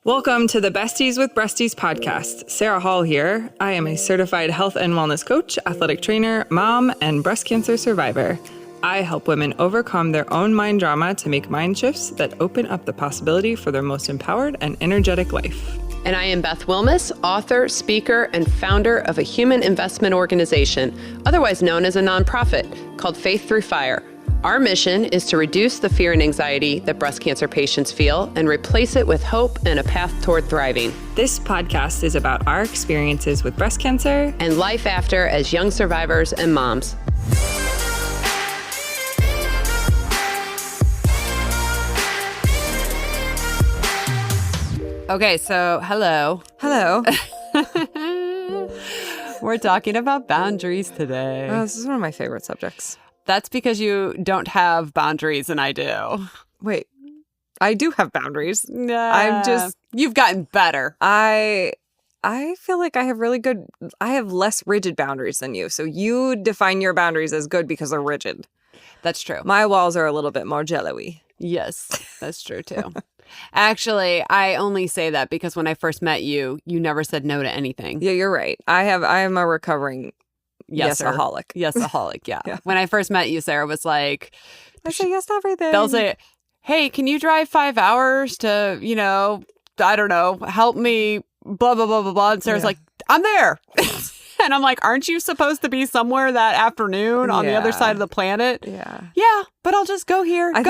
Welcome to the Besties with Breasties podcast. Sarah Hall here. I am a certified health and wellness coach, athletic trainer, mom, and breast cancer survivor. I help women overcome their own mind drama to make mind shifts that open up the possibility for their most empowered and energetic life. And I am Beth Wilmus, author, speaker, and founder of a human investment organization, otherwise known as a nonprofit, called Faith Through Fire. Our mission is to reduce the fear and anxiety that breast cancer patients feel and replace it with hope and a path toward thriving. This podcast is about our experiences with breast cancer and life after as young survivors and moms. Okay, so hello. Hello. We're talking about boundaries today. Oh, this is one of my favorite subjects. That's because you don't have boundaries and I do. Wait, I do have boundaries. You've gotten better. I feel like I have less rigid boundaries than you. So you define your boundaries as good because they're rigid. That's true. My walls are a little bit more jello-y. Yes, that's true too. Actually, I only say that because when I first met you, you never said no to anything. Yeah, you're right. I am a recovering yes-aholic. Yes-aholic, yeah. When I first met you, Sarah was like, I say yes to everything. They'll say, hey, can you drive 5 hours to, I don't know, help me, blah, blah, blah, blah, blah. And Sarah's like, I'm there. And I'm like, aren't you supposed to be somewhere that afternoon on the other side of the planet? Yeah. Yeah, but I'll just go here. I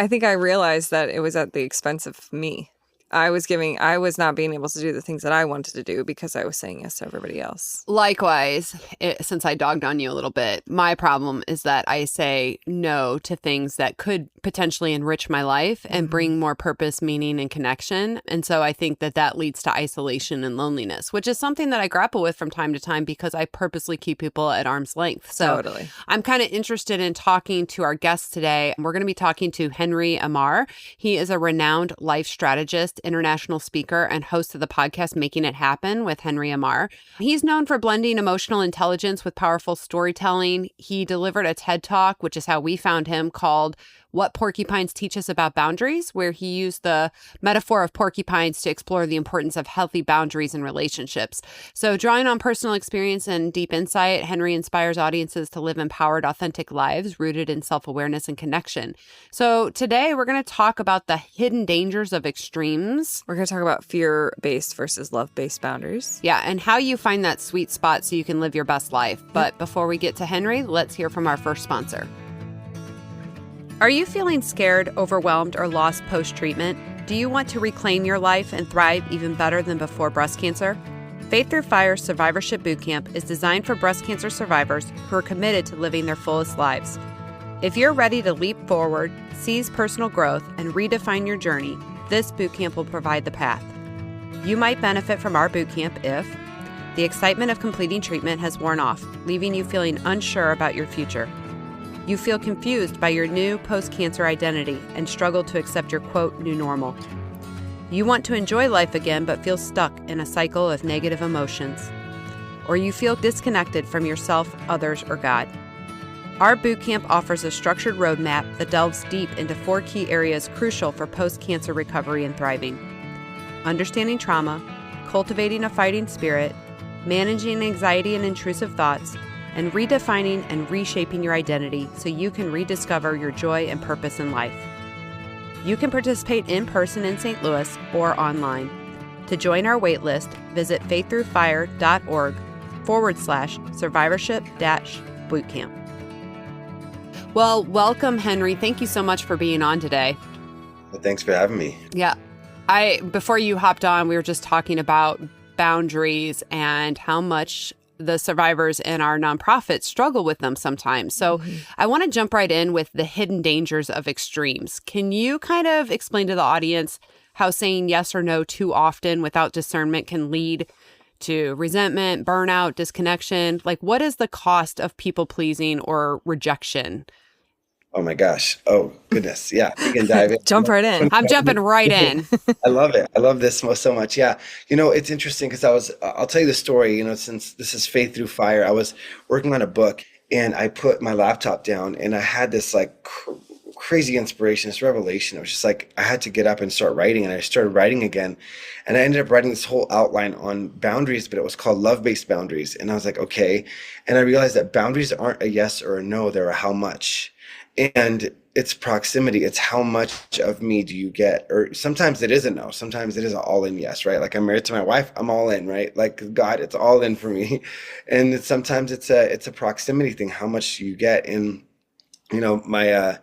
think I realized that it was at the expense of me. I was not being able to do the things that I wanted to do because I was saying yes to everybody else. Likewise, since I dogged on you a little bit, my problem is that I say no to things that could potentially enrich my life and bring more purpose, meaning, and connection. And so I think that leads to isolation and loneliness, which is something that I grapple with from time to time because I purposely keep people at arm's length. So totally. I'm kind of interested in talking to our guests today. We're going to be talking to Henry Amar. He is a renowned life strategist, international speaker, and host of the podcast Making It Happen with Henry Amar. He's known for blending emotional intelligence with powerful storytelling. He delivered a TED Talk, which is how we found him, called What Porcupines Teach Us About Boundaries, where he used the metaphor of porcupines to explore the importance of healthy boundaries in relationships. So drawing on personal experience and deep insight, Henry inspires audiences to live empowered, authentic lives rooted in self-awareness and connection. So today we're going to talk about the hidden dangers of extremes. We're going to talk about fear-based versus love-based boundaries. Yeah, and how you find that sweet spot so you can live your best life. But before we get to Henry, let's hear from our first sponsor. Are you feeling scared, overwhelmed, or lost post-treatment? Do you want to reclaim your life and thrive even better than before breast cancer? Faith Through Fire Survivorship Bootcamp is designed for breast cancer survivors who are committed to living their fullest lives. If you're ready to leap forward, seize personal growth, and redefine your journey, this bootcamp will provide the path. You might benefit from our bootcamp if the excitement of completing treatment has worn off, leaving you feeling unsure about your future. You feel confused by your new post-cancer identity and struggle to accept your, quote, new normal. You want to enjoy life again but feel stuck in a cycle of negative emotions. Or you feel disconnected from yourself, others, or God. Our bootcamp offers a structured roadmap that delves deep into 4 key areas crucial for post-cancer recovery and thriving: understanding trauma, cultivating a fighting spirit, managing anxiety and intrusive thoughts, and redefining and reshaping your identity so you can rediscover your joy and purpose in life. You can participate in person in St. Louis or online. To join our waitlist, visit faiththroughfire.org/survivorship-bootcamp. Well, welcome, Henry. Thank you so much for being on today. Well, thanks for having me. Yeah. Before you hopped on, we were just talking about boundaries and how much the survivors in our nonprofit struggle with them sometimes. So I want to jump right in with the hidden dangers of extremes. Can you kind of explain to the audience how saying yes or no too often without discernment can lead to resentment, burnout, disconnection? Like, what is the cost of people pleasing or rejection? Oh my gosh. Oh goodness. Yeah. We can dive in. Jump right in. I'm jumping right in. I love it. I love this so much. Yeah. It's interesting because I'll tell you the story, since this is Faith Through Fire, I was working on a book and I put my laptop down and I had this crazy inspiration, this revelation. It was just like I had to get up and start writing, and I started writing again. And I ended up writing this whole outline on boundaries, but it was called love-based boundaries. And I was like, okay. And I realized that boundaries aren't a yes or a no, they're a how much. And it's proximity. It's how much of me do you get? Or sometimes it is a no. Sometimes it is an all in yes, right? Like I'm married to my wife, I'm all in, right? Like God, it's all in for me. And sometimes it's a proximity thing, how much you get. And my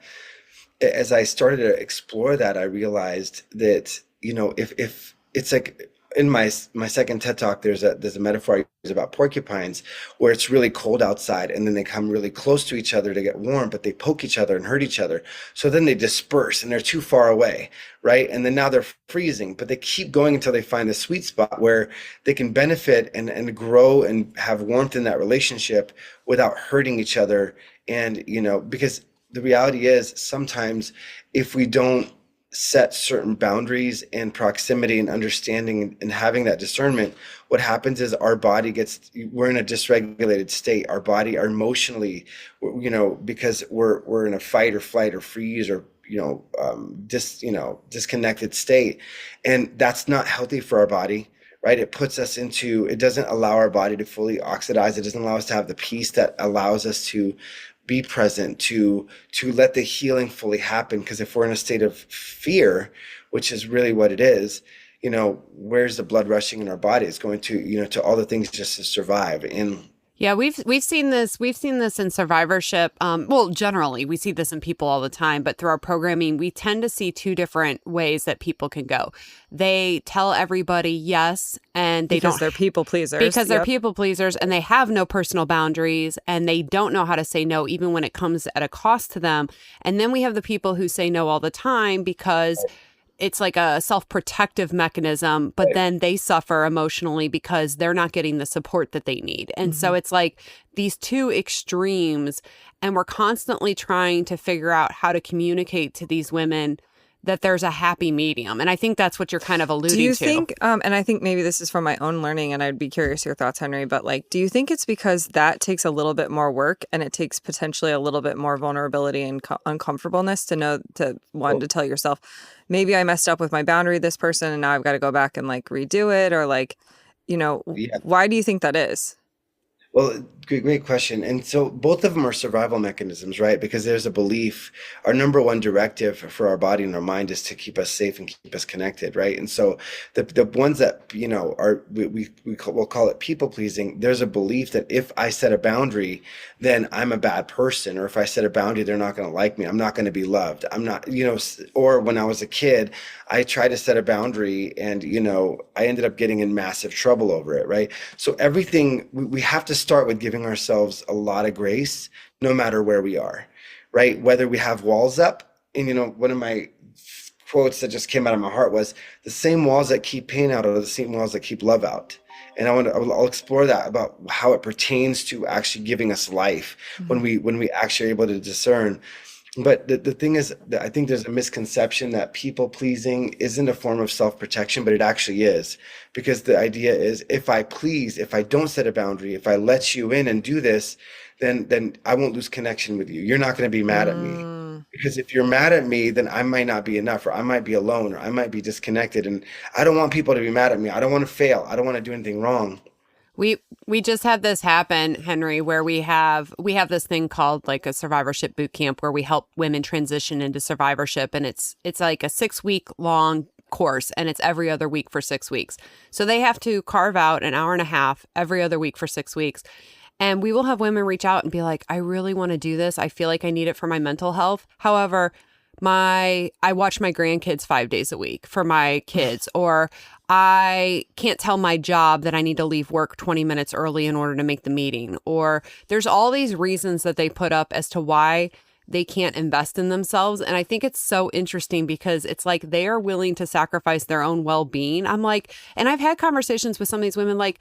as I started to explore that, I realized that, if it's like in my second TED Talk, there's a metaphor I use about porcupines where it's really cold outside and then they come really close to each other to get warm, but they poke each other and hurt each other. So then they disperse and they're too far away, right? And then now they're freezing, but they keep going until they find the sweet spot where they can benefit and grow and have warmth in that relationship without hurting each other. And, because the reality is sometimes if we don't set certain boundaries and proximity and understanding and having that discernment, what happens is our body we're in a dysregulated state. Our body are emotionally, because we're in a fight or flight or freeze or, disconnected state. And that's not healthy for our body. Right? It doesn't allow our body to fully oxidize. It doesn't allow us to have the peace that allows us to be present, to let the healing fully happen. Because if we're in a state of fear, which is really what it is, where's the blood rushing in our body? It's going to, to all the things just to survive. And yeah, we've seen this. We've seen this in survivorship. Well, generally, we see this in people all the time. But through our programming, we tend to see two different ways that people can go. They tell everybody yes, and because they're people pleasers. Because they're people pleasers, and they have no personal boundaries, and they don't know how to say no, even when it comes at a cost to them. And then we have the people who say no all the time because it's like a self-protective mechanism, but then they suffer emotionally because they're not getting the support that they need. And so it's like these two extremes, and we're constantly trying to figure out how to communicate to these women that there's a happy medium. And I think that's what you're kind of alluding to. Do you think, and I think maybe this is from my own learning, and I'd be curious your thoughts, Henry, but do you think it's because that takes a little bit more work and it takes potentially a little bit more vulnerability and uncomfortableness to tell yourself, maybe I messed up with my boundary, this person, and now I've got to go back and redo it, or why do you think that is? Well, great question. And so both of them are survival mechanisms, right? Because there's a belief, our number one directive for our body and our mind is to keep us safe and keep us connected, right? And so the ones that, we'll call it people pleasing, there's a belief that if I set a boundary, then I'm a bad person. Or if I set a boundary, they're not going to like me. I'm not going to be loved. I'm not, or when I was a kid, I tried to set a boundary and, I ended up getting in massive trouble over it, right? So everything, we have to start with giving ourselves a lot of grace, no matter where we are, right? Whether we have walls up, and one of my quotes that just came out of my heart was, the same walls that keep pain out are the same walls that keep love out. And I'll explore that about how it pertains to actually giving us life when we actually are able to discern. But the thing is that I think there's a misconception that people pleasing isn't a form of self-protection, but it actually is. Because the idea is if I don't set a boundary, if I let you in and do this, then I won't lose connection with you. You're not going to be mad at me. Because if you're mad at me, then I might not be enough, or I might be alone, or I might be disconnected. And I don't want people to be mad at me. I don't want to fail. I don't want to do anything wrong. We just had this happen, Henry, where we have this thing called a survivorship boot camp where we help women transition into survivorship, and it's like a 6-week long course, and it's every other week for 6 weeks. So they have to carve out an hour and a half every other week for 6 weeks. And we will have women reach out and be like, I really want to do this. I feel like I need it for my mental health. However, I watch my grandkids 5 days a week for my kids, or I can't tell my job that I need to leave work 20 minutes early in order to make the meeting. Or there's all these reasons that they put up as to why they can't invest in themselves. And I think it's so interesting because it's like they are willing to sacrifice their own well-being. I'm like, and I've had conversations with some of these women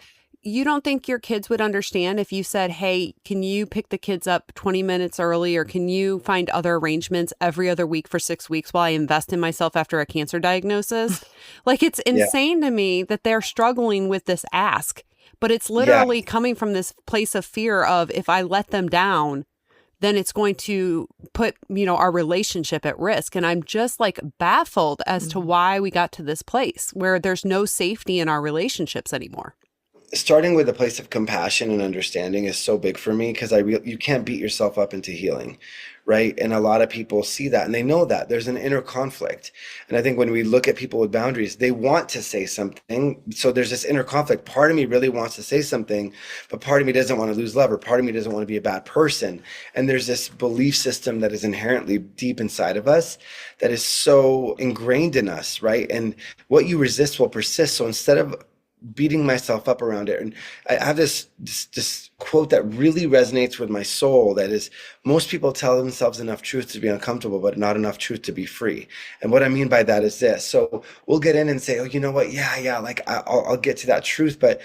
you don't think your kids would understand if you said, hey, can you pick the kids up 20 minutes early, or can you find other arrangements every other week for 6 weeks while I invest in myself after a cancer diagnosis? It's insane to me that they're struggling with this ask, but it's literally coming from this place of fear of if I let them down, then it's going to put, our relationship at risk. And I'm just like baffled as to why we got to this place where there's no safety in our relationships anymore. Starting with a place of compassion and understanding is so big for me, because you can't beat yourself up into healing, right? And a lot of people see that and they know that there's an inner conflict. And I think when we look at people with boundaries, they want to say something. So there's this inner conflict. Part of me really wants to say something, but part of me doesn't want to lose love, or part of me doesn't want to be a bad person. And there's this belief system that is inherently deep inside of us that is so ingrained in us, right? And what you resist will persist. So instead of beating myself up around it, and I have this quote that really resonates with my soul, that is, most people tell themselves enough truth to be uncomfortable, but not enough truth to be free. And what I mean by that is this. So we'll get in and say, oh, you know what? Yeah, like I'll get to that truth. But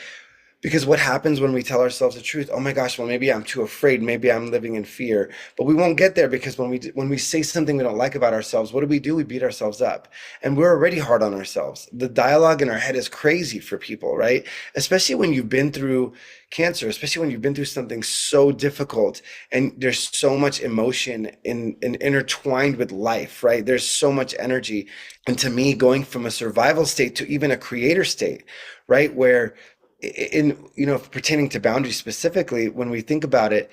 because what happens when we tell ourselves the truth? Oh my gosh, well, maybe I'm too afraid. Maybe I'm living in fear. But we won't get there, because when we say something we don't like about ourselves, what do? We beat ourselves up. And we're already hard on ourselves. The dialogue in our head is crazy for people, right? Especially when you've been through cancer, especially when you've been through something so difficult and there's so much emotion in intertwined with life, right? There's so much energy. And to me, going from a survival state to even a creator state, right? Where pertaining to boundaries specifically, when we think about it,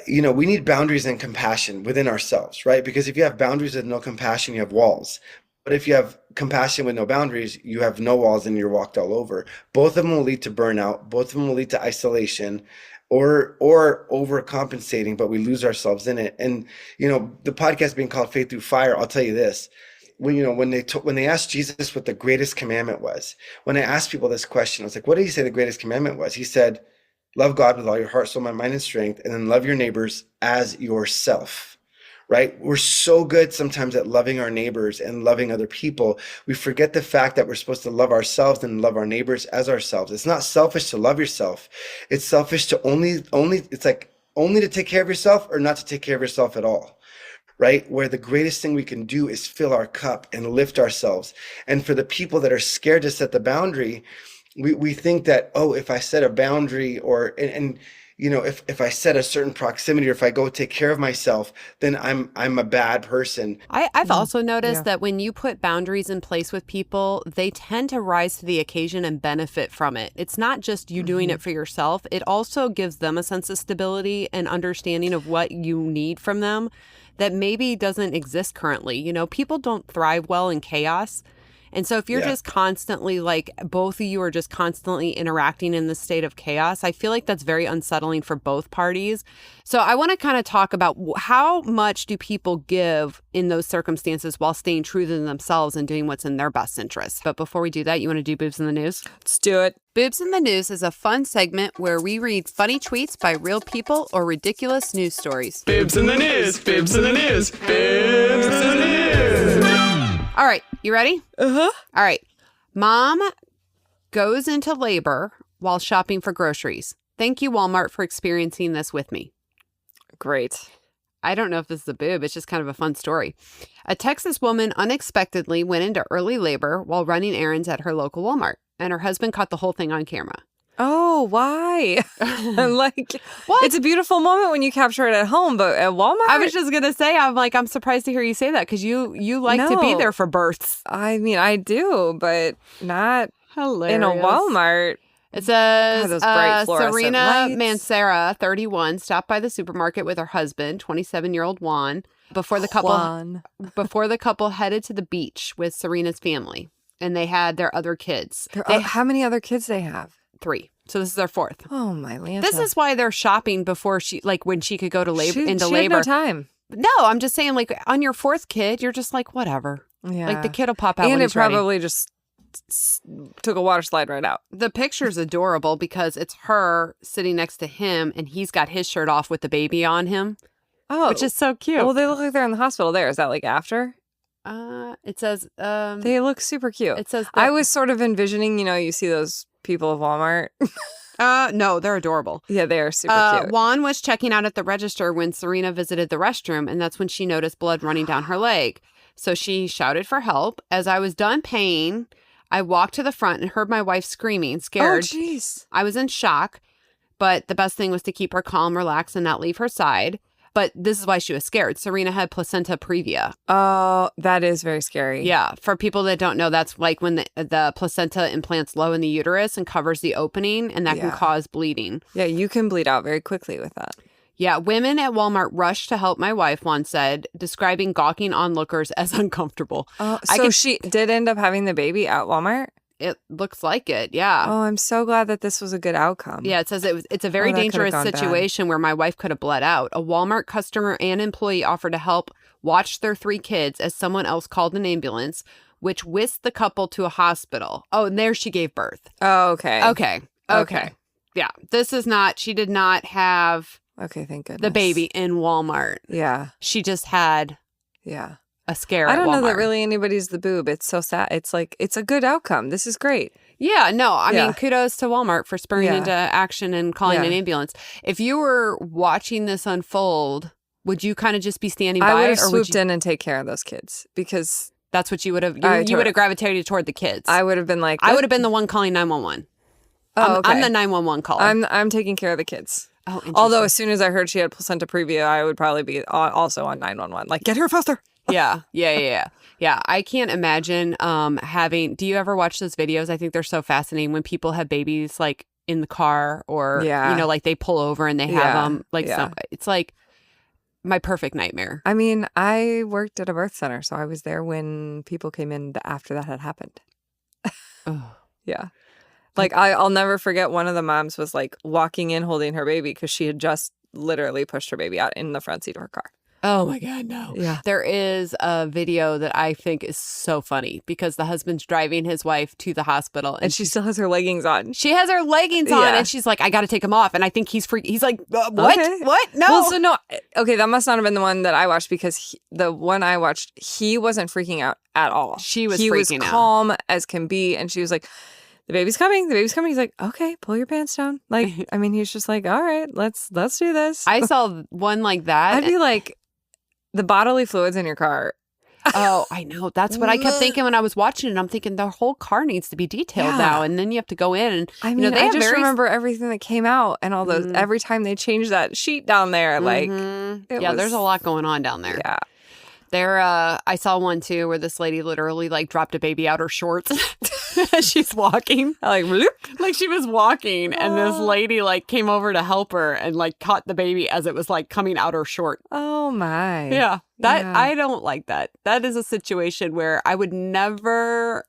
we need boundaries and compassion within ourselves, right? Because if you have boundaries with no compassion, you have walls. But if you have compassion with no boundaries, you have no walls and you're walked all over. Both of them will lead to burnout. Both of them will lead to isolation or overcompensating, but we lose ourselves in it. And, the podcast being called Faith Through Fire, I'll tell you this. When they asked Jesus what the greatest commandment was, when I asked people this question, I was like, what did he say the greatest commandment was? He said, love God with all your heart, soul, mind, and strength, and then love your neighbors as yourself, right? We're so good sometimes at loving our neighbors and loving other people. We forget the fact that we're supposed to love ourselves and love our neighbors as ourselves. It's not selfish to love yourself. It's selfish to only to take care of yourself, or not to take care of yourself at all. Right? Where the greatest thing we can do is fill our cup and lift ourselves. And for the people that are scared to set the boundary, we think that, oh, if I set a boundary if I set a certain proximity, or if I go take care of myself, then I'm a bad person. I've also noticed that when you put boundaries in place with people, they tend to rise to the occasion and benefit from it. It's not just you doing it for yourself. It also gives them a sense of stability and understanding of what you need from them that maybe doesn't exist currently. People don't thrive well in chaos. And so if you're just constantly, like, both of you are just constantly interacting in this state of chaos, I feel like that's very unsettling for both parties. So I want to kind of talk about how much do people give in those circumstances while staying true to themselves and doing what's in their best interest. But before we do that, you want to do Boobs in the News? Let's do it. Boobs in the News is a fun segment where we read funny tweets by real people or ridiculous news stories. Boobs in the News, boobs in the news, boobs in the news. All right, you ready? Uh-huh. All right. Mom goes into labor while shopping for groceries. Thank you, Walmart, for experiencing this with me. Great. I don't know if this is a boob. It's just kind of a fun story. A Texas woman unexpectedly went into early labor while running errands at her local Walmart, and her husband caught the whole thing on camera. Oh, why? Like, what? It's a beautiful moment when you capture it at home, but at Walmart? I was just going to say, I'm surprised to hear you say that, because you like to be there for births. I mean, I do, but not hilarious. In a Walmart. It says, those bright fluorescent Serena lights. Mancera, 31, stopped by the supermarket with her husband, 27-year-old Juan, before the couple headed to the beach with Serena's family, and they had their other kids. How many other kids they have? 3. So this is their 4th. Oh, my Lanta. This is why they're shopping before when she could go to labor. She had no time. No, I'm just saying, like, on your 4th kid, you're just like, whatever. Yeah. Like, the kid will pop out and when it he's ready. probably just took a water slide right out. The picture's adorable because it's her sitting next to him and he's got his shirt off with the baby on him. Oh. Which is so cute. Well, they look like they're in the hospital there. Is that like after? It says... they look super cute. It says... I was sort of envisioning, you see those people at Walmart. No, they're adorable. Yeah, they are super cute. Juan was checking out at the register when Serena visited the restroom, and that's when she noticed blood running down her leg. So she shouted for help. As I was done paying, I walked to the front and heard my wife screaming, scared. Oh, jeez. I was in shock, but the best thing was to keep her calm, relaxed, and not leave her side. but this is why she was scared. Serena had placenta previa. Oh, that is very scary. Yeah. For people that don't know, that's like when the placenta implants low in the uterus and covers the opening, and that can cause bleeding. Yeah, you can bleed out very quickly with that. Yeah, women at Walmart rushed to help, my wife once said, describing gawking onlookers as uncomfortable. Oh, so she did end up having the baby at Walmart? It looks like it, yeah. Oh, I'm so glad that this was a good outcome. Yeah, it says it's a very dangerous situation where my wife could have bled out. A Walmart customer and employee offered to help watch their 3 kids as someone else called an ambulance, which whisked the couple to a hospital. Oh, and there she gave birth. Oh, okay. Okay. Yeah, she did not have... Okay, thank goodness. The baby in Walmart. Yeah. She just had a scare I don't at Walmart. know that really anybody's the boob. It's so sad. It's like, it's a good outcome. This is great. Yeah, no, I mean, kudos to Walmart for spurring into action and calling an ambulance. If you were watching this unfold, would you kind of just be standing by? I would have swooped in and take care of those kids because... That's what you would have... You would have gravitated toward the kids. I would have been like... I would have been the one calling 911. Oh, okay. I'm the 911 caller. I'm taking care of the kids. Oh, although as soon as I heard she had placenta previa, I would probably be also on 911. Like, get her faster. Yeah. I can't imagine having... Do you ever watch those videos? I think they're so fascinating when people have babies like in the car or, like they pull over and they have them. It's like my perfect nightmare. I mean, I worked at a birth center, so I was there when people came in after that had happened. Oh. Yeah. Like, I'll never forget one of the moms was like walking in holding her baby because she had just literally pushed her baby out in the front seat of her car. Oh my God, no. Yeah. There is a video that I think is so funny because the husband's driving his wife to the hospital. And she still has her leggings on. She has her leggings on and she's like, I got to take them off. And I think he's like, what? Okay. What? No. Well, so no. Okay, that must not have been the one that I watched because the one I watched, he wasn't freaking out at all. He was calm as can be. And she was like, the baby's coming. He's like, okay, pull your pants down. Like, I mean, he's just like, all right, let's do this. I saw one like that. I'd be like, the bodily fluids in your car. Oh, I know. That's what I kept thinking when I was watching it. I'm thinking the whole car needs to be detailed now. And then you have to go in. And, I mean, I just remember everything that came out and all those, every time they changed that sheet down there. Like, there's a lot going on down there. Yeah. I saw one too where this lady literally like dropped a baby out her shorts as she's walking. Like, bloop. Like she was walking and this lady like came over to help her and like caught the baby as it was like coming out her short. Oh my. Yeah. I don't like that. That is a situation where I would never...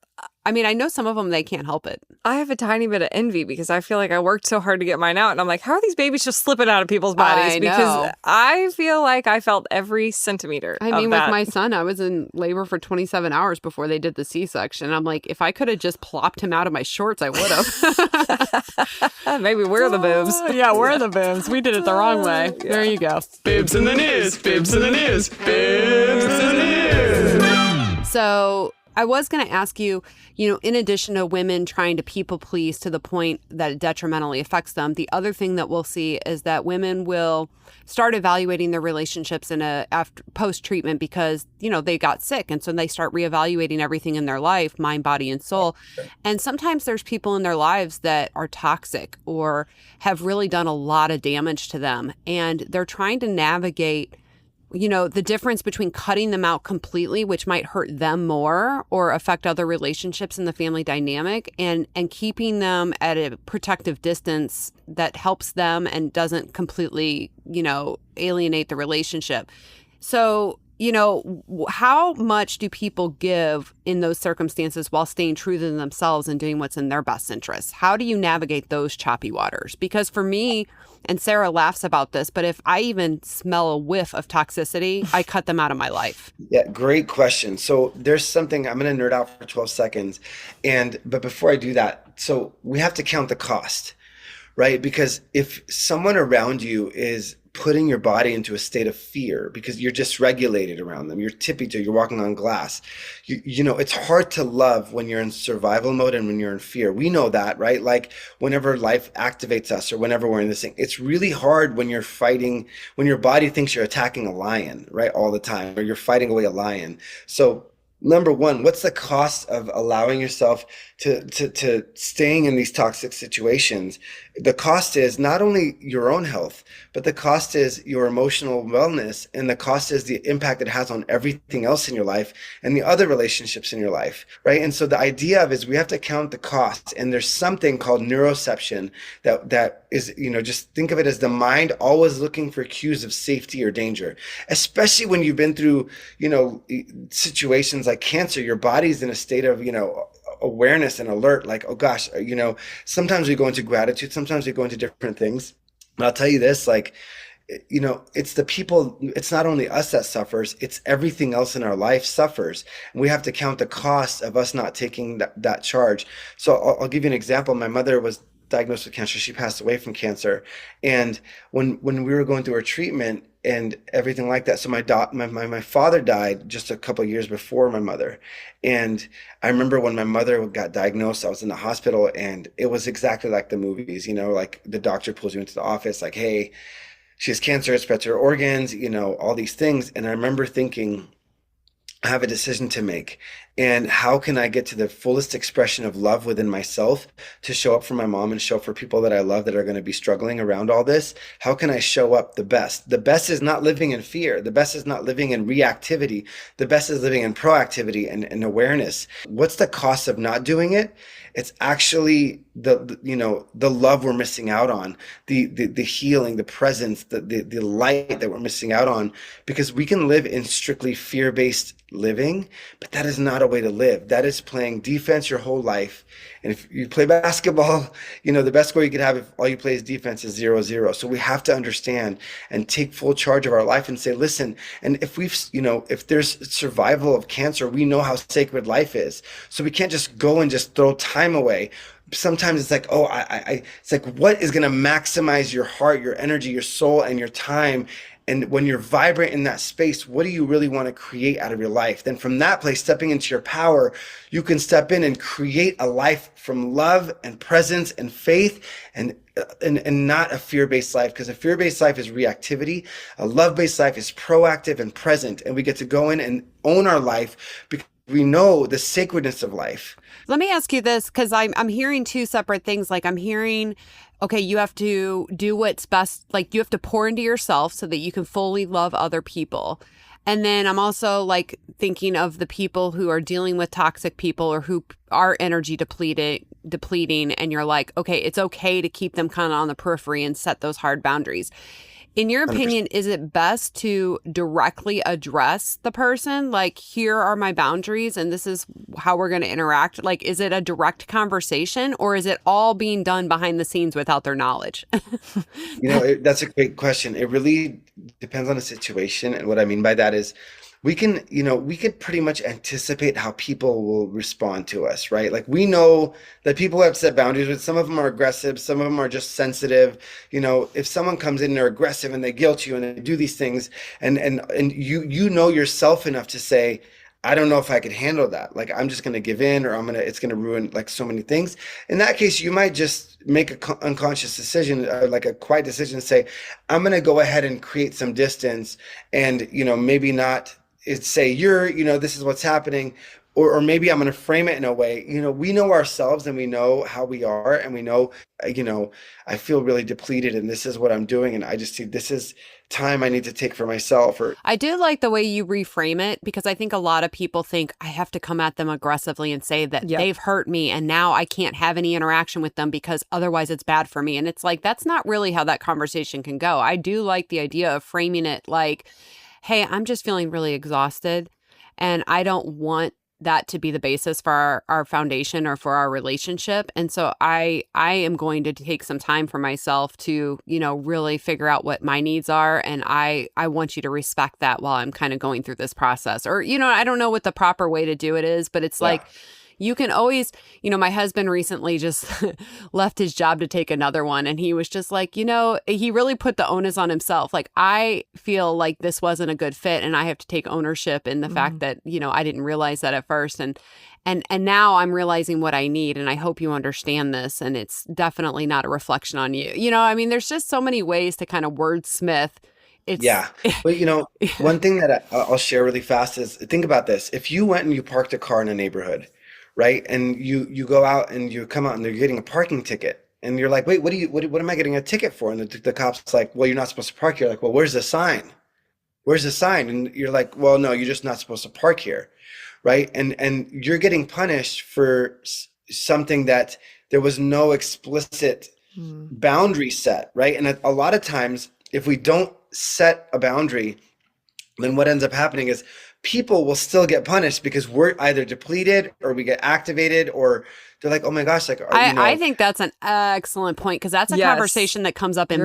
I mean, I know some of them, they can't help it. I have a tiny bit of envy because I feel like I worked so hard to get mine out. And I'm like, how are these babies just slipping out of people's bodies? I know. Because I feel like I felt every centimeter I mean, with my son, I was in labor for 27 hours before they did the C-section. I'm like, if I could have just plopped him out of my shorts, I would have. Maybe we're the boobs. Yeah, we're the boobs. We did it the wrong way. Yeah. There you go. Bibs in the news. Bibs in the news. Bibs in the news. So... I was going to ask you, in addition to women trying to people please to the point that it detrimentally affects them, the other thing that we'll see is that women will start evaluating their relationships after post-treatment because, they got sick. And so they start reevaluating everything in their life, mind, body, and soul. And sometimes there's people in their lives that are toxic or have really done a lot of damage to them. And they're trying to navigate the difference between cutting them out completely, which might hurt them more or affect other relationships in the family dynamic, and keeping them at a protective distance that helps them and doesn't completely, alienate the relationship. So, how much do people give in those circumstances while staying true to themselves and doing what's in their best interest? How do you navigate those choppy waters? Because for me, and Sarah laughs about this, but if I even smell a whiff of toxicity, I cut them out of my life. Yeah, great question. So there's something, I'm going to nerd out for 12 seconds. But before I do that, so we have to count the cost, right? Because if someone around you is putting your body into a state of fear because you're dysregulated around them, you're tippy-toe, you're walking on glass. It's hard to love when you're in survival mode and when you're in fear. We know that, right? Like whenever life activates us or whenever we're in this thing, it's really hard when you're fighting, when your body thinks you're attacking a lion, right? All the time, or you're fighting away a lion. So number one, what's the cost of allowing yourself to staying in these toxic situations? The cost is not only your own health, but the cost is your emotional wellness, and the cost is the impact it has on everything else in your life and the other relationships in your life, right? And so the idea of is we have to count the costs, and there's something called neuroception that is, just think of it as the mind always looking for cues of safety or danger, especially when you've been through, situations like cancer. Your body's in a state of, awareness and alert, like, oh gosh, sometimes we go into gratitude, sometimes we go into different things. But I'll tell you this, like, it's the people, it's not only us that suffers, it's everything else in our life suffers. And we have to count the cost of us not taking that charge. So I'll give you an example. My mother was diagnosed with cancer. She passed away from cancer. And when we were going through her treatment and everything like that, so my father died just a couple of years before my mother. And I remember when my mother got diagnosed, I was in the hospital, and it was exactly like the movies, like the doctor pulls you into the office, like, hey, she has cancer, it spread to her organs, all these things. And I remember thinking, I have a decision to make. And how can I get to the fullest expression of love within myself to show up for my mom and show up for people that I love that are going to be struggling around all this? How can I show up the best? The best is not living in fear. The best is not living in reactivity. The best is living in proactivity and awareness. What's the cost of not doing it? It's actually the love we're missing out on, the healing, the presence, the light that we're missing out on, because we can live in strictly fear-based living, but that is not a way to live. That is playing defense your whole life. And if you play basketball, the best score you could have if all you play is defense is 0-0. So we have to understand and take full charge of our life and say, listen, and if if there's survival of cancer, we know how sacred life is. So we can't just go and just throw time away. Sometimes it's like, it's like, what is going to maximize your heart, your energy, your soul, and your time? And when you're vibrant in that space, what do you really want to create out of your life? Then from that place, stepping into your power, you can step in and create a life from love and presence and faith, and not a fear-based life, because a fear-based life is reactivity. A love-based life is proactive and present, and we get to go in and own our life because we know the sacredness of life. Let me ask you this, because I'm hearing two separate things. Like, I'm hearing, okay, you have to do what's best. Like, you have to pour into yourself so that you can fully love other people. And then I'm also like thinking of the people who are dealing with toxic people or who are energy depleting. And you're like, okay, it's okay to keep them kind of on the periphery and set those hard boundaries. In your opinion, 100%. Is it best to directly address the person? Like, here are my boundaries and this is how we're going to interact. Like, is it a direct conversation, or is it all being done behind the scenes without their knowledge? That's a great question. It really depends on the situation. And what I mean by that is we could pretty much anticipate how people will respond to us, right? Like, we know that people have set boundaries, but some of them are aggressive, some of them are just sensitive. If someone comes in and they're aggressive and they guilt you and they do these things, and you know yourself enough to say, I don't know if I could handle that. Like, I'm just going to give in, or it's going to ruin like so many things. In that case, you might just make an unconscious decision, like a quiet decision, and say, I'm going to go ahead and create some distance, and, maybe not say this is what's happening, or maybe I'm going to frame it in a way, we know ourselves and we know how we are, and we know, I feel really depleted and this is what I'm doing. And I just see this is time I need to take for myself. Or I do like the way you reframe it, because I think a lot of people think I have to come at them aggressively and say that they've hurt me and now I can't have any interaction with them because otherwise it's bad for me. And it's like, that's not really how that conversation can go. I do like the idea of framing it like, hey, I'm just feeling really exhausted and I don't want that to be the basis for our foundation or for our relationship. And so I am going to take some time for myself to, really figure out what my needs are. And I want you to respect that while I'm kind of going through this process. Or, I don't know what the proper way to do it is, but it's like, you can always, my husband recently just left his job to take another one. And he was just like, he really put the onus on himself. Like, I feel like this wasn't a good fit and I have to take ownership in the fact that, I didn't realize that at first. And now I'm realizing what I need. And I hope you understand this. And it's definitely not a reflection on you. There's just so many ways to kind of wordsmith It's Yeah. But one thing that I'll share really fast is think about this. If you went and you parked a car in a neighborhood, right? And you go out and you come out and they're getting a parking ticket. And you're like, wait, what am I getting a ticket for? And the cop's like, well, you're not supposed to park here. Like, well, where's the sign? Where's the sign? And you're like, well, no, you're just not supposed to park here, right? And you're getting punished for something that there was no explicit boundary set, right? And a lot of times, if we don't set a boundary, then what ends up happening is people will still get punished because we're either depleted or we get activated, or they're like, oh my gosh, like, I think that's an excellent point, because that's a conversation that comes up in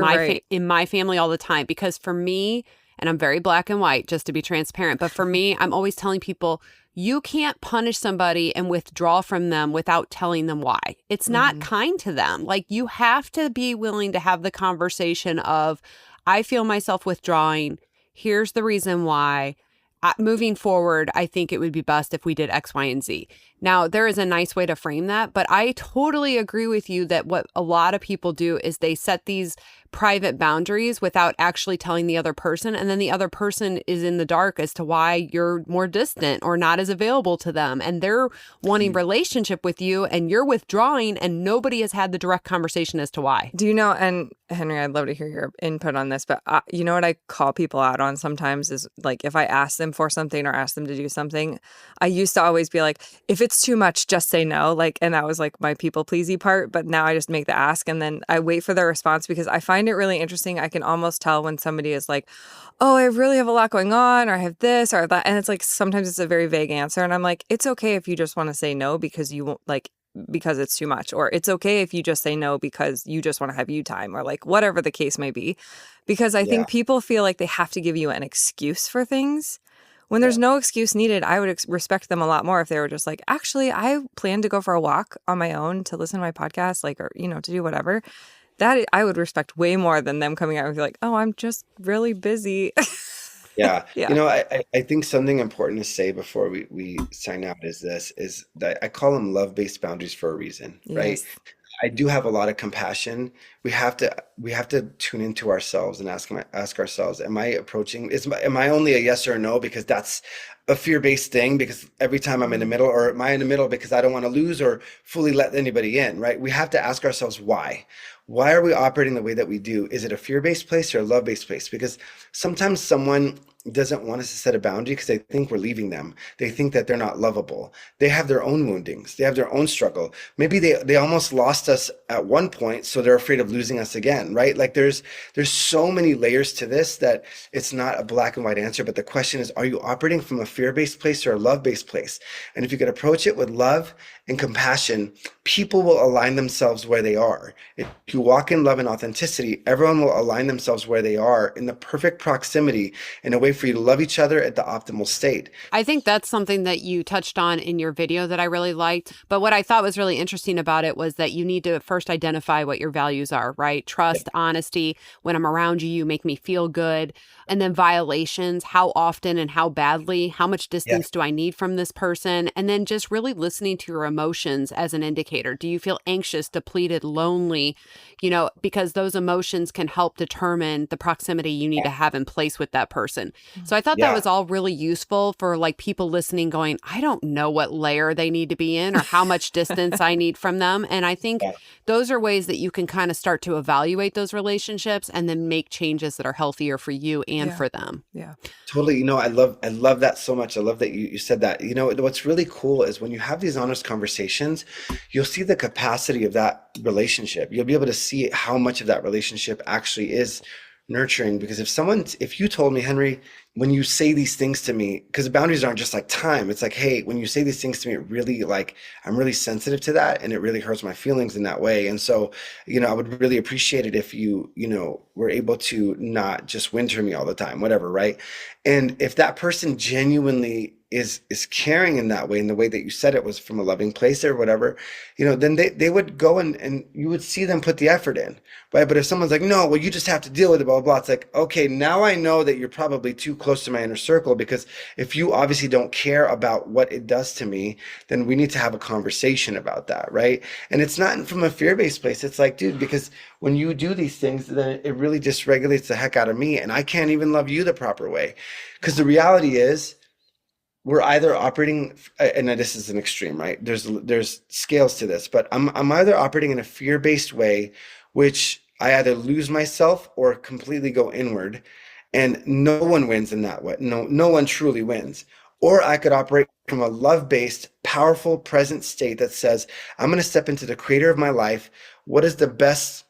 in my family all the time. Because for me, and I'm very black and white, just to be transparent, but for me, I'm always telling people, you can't punish somebody and withdraw from them without telling them why. It's not kind to them. Like, you have to be willing to have the conversation of, I feel myself withdrawing. Here's the reason why. Moving forward, I think it would be best if we did X, Y, and Z. Now, there is a nice way to frame that, but I totally agree with you that what a lot of people do is they set these private boundaries without actually telling the other person. And then the other person is in the dark as to why you're more distant or not as available to them. And they're wanting relationship with you and you're withdrawing, and nobody has had the direct conversation as to why. Do you know, and Henry, I'd love to hear your input on this, but you know what I call people out on sometimes is, like, if I ask them for something or ask them to do something, I used to always be like, if it's too much, just say no. Like, and that was like my people pleasy part. But now I just make the ask and then I wait for their response, because I find it really interesting. I can almost tell when somebody is like, oh, I really have a lot going on, or I have this or that. And it's like, sometimes it's a very vague answer. And I'm like, it's okay if you just want to say no because you won't, like, because it's too much, or it's okay if you just say no because you just want to have you time, or like whatever the case may be. Because I think people feel like they have to give you an excuse for things when there's no excuse needed. I would respect them a lot more if they were just like, actually, I plan to go for a walk on my own to listen to my podcast, like, or, to do whatever. That I would respect way more than them coming out and be like, oh, I'm just really busy. Yeah. I think something important to say before we sign out is that I call them love-based boundaries for a reason, right? Yes. I do have a lot of compassion. We have to tune into ourselves and ask ourselves, am I only a yes or a no because that's a fear-based thing, because every time I'm in the middle, or am I in the middle because I don't want to lose or fully let anybody in, right? We have to ask ourselves why. Why are we operating the way that we do? Is it a fear-based place or a love-based place? Because sometimes someone doesn't want us to set a boundary because they think we're leaving them. They think that they're not lovable. They have their own woundings. They have their own struggle. Maybe they almost lost us at one point, so they're afraid of losing us again, right? Like there's so many layers to this that it's not a black and white answer, but the question is, are you operating from a fear-based place or a love-based place? And if you could approach it with love and compassion, people will align themselves where they are. If you walk in love and authenticity, everyone will align themselves where they are in the perfect proximity, in a way for you to love each other at the optimal state. I think that's something that you touched on in your video that I really liked. But what I thought was really interesting about it was that you need to first identify what your values are, right? Trust, honesty. When I'm around you, you make me feel good. And then violations, how often and how badly, how much distance do I need from this person? And then just really listening to your emotions as an indicator. Do you feel anxious, depleted, lonely? Because those emotions can help determine the proximity you need to have in place with that person. So I thought that was all really useful for like people listening going, I don't know what layer they need to be in or how much distance I need from them. And I think those are ways that you can kind of start to evaluate those relationships and then make changes that are healthier for you and for them. Yeah. Totally. I love that so much. I love that you said that. What's really cool is when you have these honest conversations, you'll see the capacity of that relationship. You'll be able to see how much of that relationship actually is nurturing. Because if you told me, Henry, when you say these things to me, because the boundaries aren't just like time, it's like, hey, when you say these things to me, it really, like, I'm really sensitive to that, and it really hurts my feelings in that way. And so, I would really appreciate it if you were able to not just winter me all the time, whatever, right? And if that person genuinely is caring in that way, in the way that you said it was from a loving place or whatever, then they would go and you would see them put the effort in, right? But if someone's like, no, well, you just have to deal with it, blah, blah, blah. It's like, okay, now I know that you're probably too close to my inner circle, because if you obviously don't care about what it does to me, then we need to have a conversation about that, right? And it's not from a fear-based place. It's like, dude, because when you do these things, then it really dysregulates the heck out of me, and I can't even love you the proper way. Because the reality is, we're either operating, and this is an extreme, right? There's scales to this, but I'm either operating in a fear-based way, which I either lose myself or completely go inward, and no one wins in that way. No one truly wins. Or I could operate from a love-based, powerful, present state that says, I'm going to step into the creator of my life. What is the best?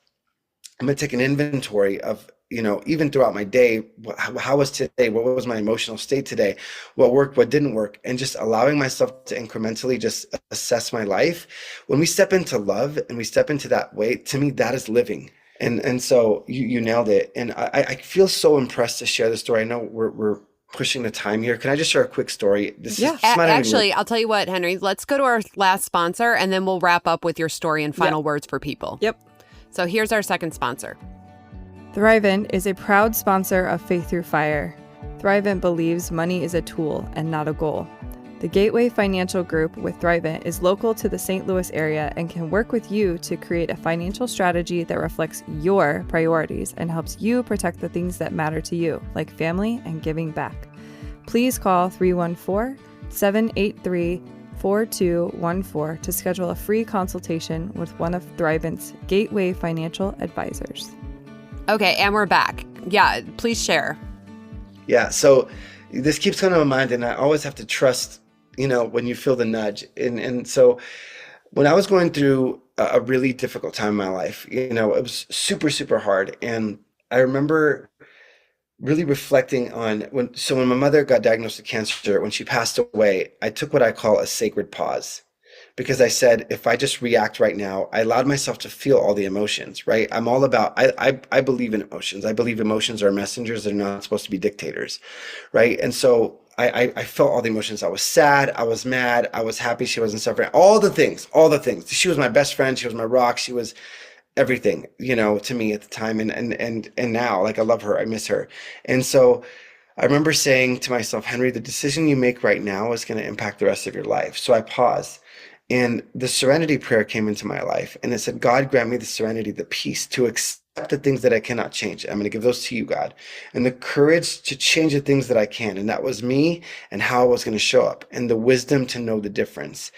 I'm going to take an inventory of, even throughout my day, how was today? What was my emotional state today? What worked, what didn't work? And just allowing myself to incrementally just assess my life. When we step into love and we step into that way, to me, that is living. And so you nailed it. And I feel so impressed to share the story. I know we're pushing the time here. Can I just share a quick story? Actually, I'll tell you what, Henry, let's go to our last sponsor and then we'll wrap up with your story and final words for people. Yep. So here's our second sponsor. Thrivent is a proud sponsor of Faith Through Fire. Thrivent believes money is a tool and not a goal. The Gateway Financial Group with Thrivent is local to the St. Louis area and can work with you to create a financial strategy that reflects your priorities and helps you protect the things that matter to you, like family and giving back. Please call 314-783-4214 to schedule a free consultation with one of Thrivent's Gateway Financial Advisors. Okay, and we're back. Yeah, please share. Yeah, so this keeps coming to my mind, and I always have to trust, when you feel the nudge. And so when I was going through a really difficult time in my life, it was super, super hard. And I remember really reflecting on when my mother got diagnosed with cancer, when she passed away, I took what I call a sacred pause. Because I said, if I just react right now, I allowed myself to feel all the emotions, right? I'm all about, I believe in emotions. I believe emotions are messengers. They're not supposed to be dictators, right? And so I felt all the emotions. I was sad. I was mad. I was happy she wasn't suffering. All the things. She was my best friend. She was my rock. She was everything, to me at the time. And now, like, I love her. I miss her. And so I remember saying to myself, Henry, the decision you make right now is going to impact the rest of your life. So I paused. And the serenity prayer came into my life, and it said, God, grant me the serenity, the peace to accept the things that I cannot change. I'm going to give those to you, God, and the courage to change the things that I can. And that was me and how I was going to show up, and the wisdom to know the difference.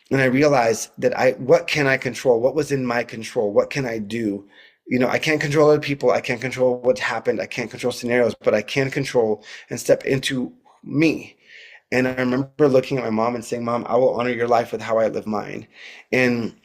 And I realized that what can I control? What was in my control? What can I do? I can't control other people. I can't control what happened. I can't control scenarios, but I can control and step into me. And I remember looking at my mom and saying, Mom, I will honor your life with how I live mine. And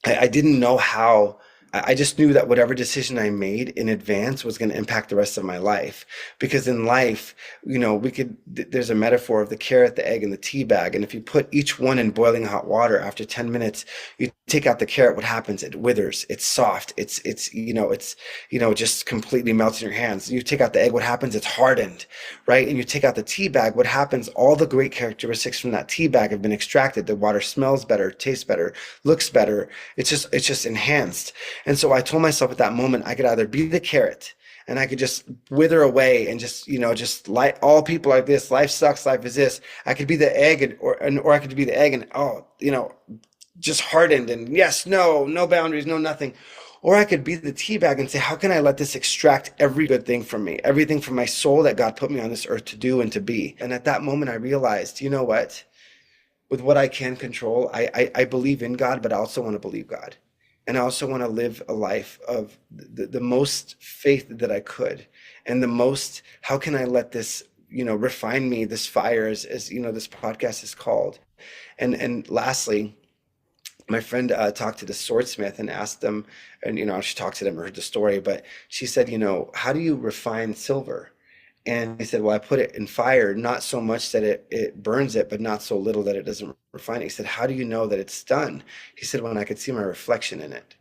I didn't know how. I just knew that whatever decision I made in advance was going to impact the rest of my life. Because in life, there's a metaphor of the carrot, the egg, and the tea bag. And if you put each one in boiling hot water, after 10 minutes, you take out the carrot, what happens? It withers. It's soft. It's just completely melts in your hands. You take out the egg, what happens? It's hardened, right? And you take out the tea bag, what happens? All the great characteristics from that tea bag have been extracted. The water smells better, tastes better, looks better. It's just enhanced. And so I told myself at that moment, I could either be the carrot and I could just wither away and just like all people like this, life sucks, life is this. I could be the egg or I could be the egg and, just hardened and yes, no boundaries, no nothing. Or I could be the tea bag and say, how can I let this extract every good thing from me, everything from my soul that God put me on this earth to do and to be? And at that moment, I realized, you know what? With what I can control, I believe in God, but I also want to believe God. And I also want to live a life of the most faith that I could. And the most, how can I let this, refine me, this fire, as this podcast is called. And lastly, my friend talked to the swordsmith and asked them, and, she talked to them, heard the story, but she said, how do you refine silver? And he said, well, I put it in fire, not so much that it burns it, but not so little that it doesn't refine it. He said, how do you know that it's done? He said, when I could see my reflection in it.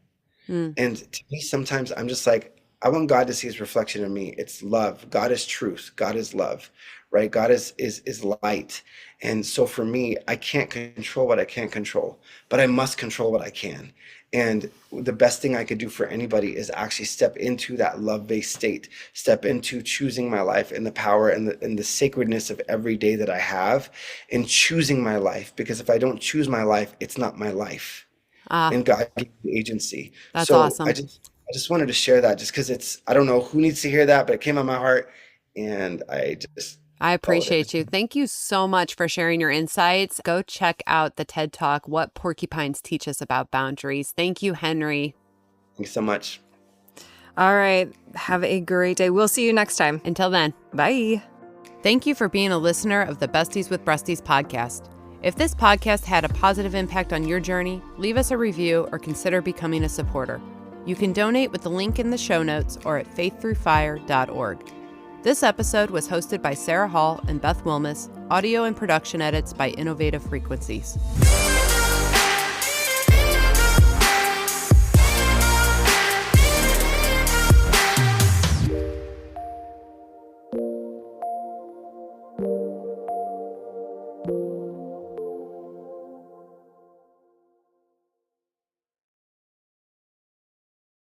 And to me, sometimes I'm just like, I want God to see his reflection in me. It's love. God is truth. God is love, right? God is light. And so for me, I can't control what I can't control, but I must control what I can. And the best thing I could do for anybody is actually step into that love-based state, step into choosing my life and the power and the sacredness of every day that I have, and choosing my life. Because if I don't choose my life, it's not my life. And God gave me agency. That's So awesome. I just wanted to share that, just because I don't know who needs to hear that, but it came on my heart, and I appreciate you. Thank you so much for sharing your insights. Go check out the TED Talk, What Porcupines Teach Us About Boundaries. Thank you, Henry. Thanks so much. All right. Have a great day. We'll see you next time. Until then, Bye. thank you for being a listener of the Besties with Breasties podcast. If this podcast had a positive impact on your journey, leave us a review or consider becoming a supporter. You can donate with the link in the show notes or at faiththroughfire.org. This episode was hosted by Sarah Hall and Beth Wilmus, audio and production edits by Innovative Frequencies.